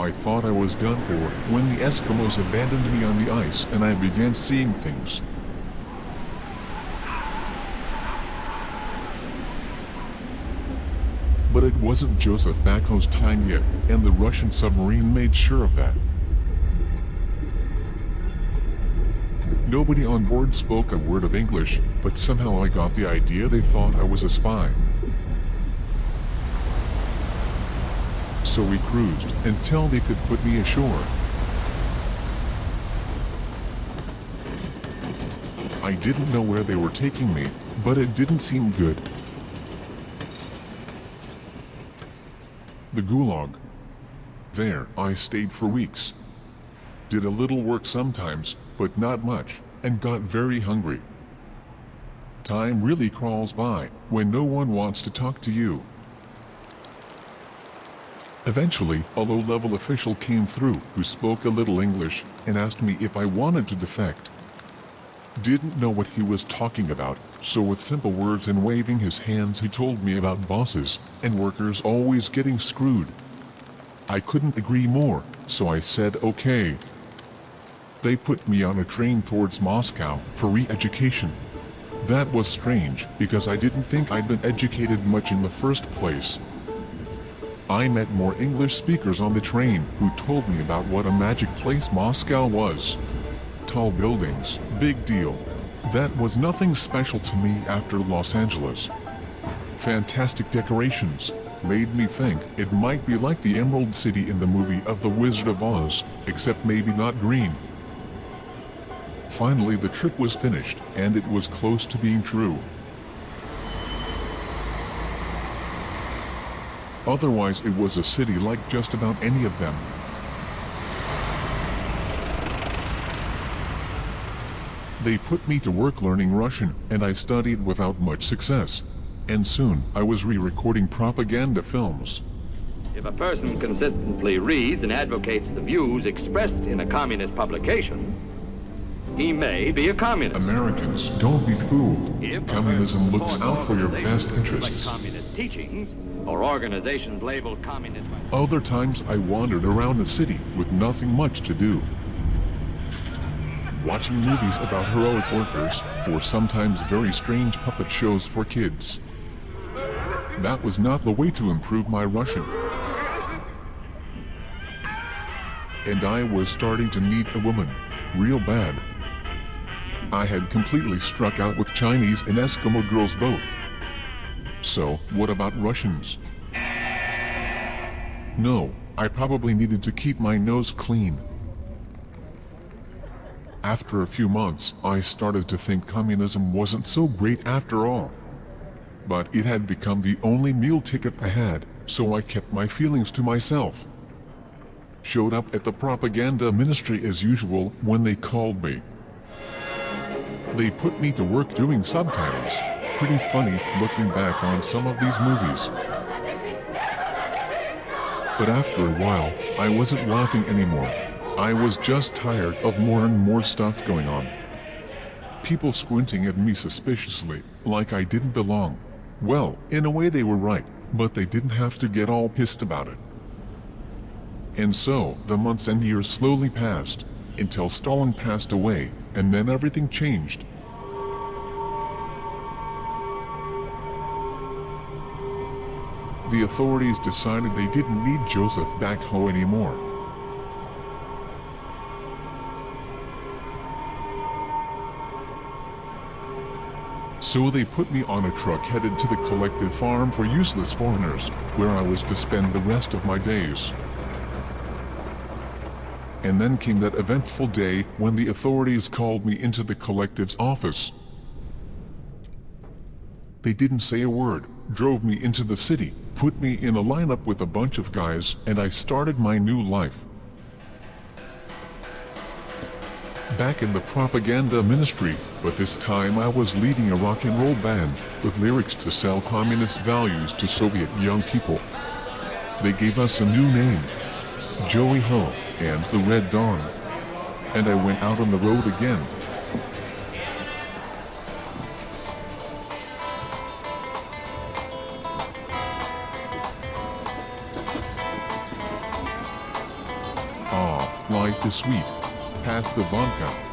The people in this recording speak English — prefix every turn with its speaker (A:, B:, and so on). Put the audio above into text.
A: I thought I was done for when the Eskimos abandoned me on the ice and I began seeing things. But it wasn't Joseph Backhoe's time yet, and the Russian submarine made sure of that. Nobody on board spoke a word of English, but somehow I got the idea they thought I was a spy. So we cruised until they could put me ashore. I didn't know where they were taking me, but it didn't seem good. The Gulag. There, I stayed for weeks. Did a little work sometimes, but not much, and got very hungry. Time really crawls by when no one wants to talk to you. Eventually, a low-level official came through who spoke a little English and asked me if I wanted to defect. Didn't know what he was talking about, so with simple words and waving his hands he told me about bosses and workers always getting screwed. I couldn't agree more, so I said okay. They put me on a train towards Moscow for re-education. That was strange, because I didn't think I'd been educated much in the first place. I met more English speakers on the train who told me about what a magic place Moscow was. Tall buildings, big deal. That was nothing special to me after Los Angeles. Fantastic decorations made me think it might be like the Emerald City in the movie of The Wizard of Oz, except maybe not green. Finally the trip was finished, and it was close to being true. Otherwise it was a city like just about any of them. They put me to work learning Russian, and I studied without much success. And soon, I was re-recording propaganda films.
B: If a person consistently reads and advocates the views expressed in a communist publication, he may be a communist.
A: Americans, don't be fooled.
B: If
A: Communism looks out for your best interests.
B: Like communist teachings, or organizations labeled communist.
A: Other times I wandered around the city with nothing much to do. Watching movies about heroic workers, or sometimes very strange puppet shows for kids. That was not the way to improve my Russian. And I was starting to need a woman, real bad. I had completely struck out with Chinese and Eskimo girls both. So, what about Russians? No, I probably needed to keep my nose clean. After a few months, I started to think communism wasn't so great after all. But it had become the only meal ticket I had, so I kept my feelings to myself. Showed up at the propaganda ministry as usual when they called me. They put me to work doing subtitles. Pretty funny looking back on some of these movies. But after a while, I wasn't laughing anymore. I was just tired of more and more stuff going on. People squinting at me suspiciously, like I didn't belong. Well, in a way they were right, but they didn't have to get all pissed about it. And so, the months and years slowly passed, until Stalin passed away, and then everything changed. The authorities decided they didn't need Joseph Backhoe anymore. So they put me on a truck headed to the collective farm for useless foreigners, where I was to spend the rest of my days. And then came that eventful day when the authorities called me into the collective's office. They didn't say a word, drove me into the city, put me in a lineup with a bunch of guys, and I started my new life. Back in the propaganda ministry, but this time I was leading a rock and roll band with lyrics to sell communist values to Soviet young people. They gave us a new name, Joey Ho and the Red Dawn. And I went out on the road again. is sweet. Pass the vodka.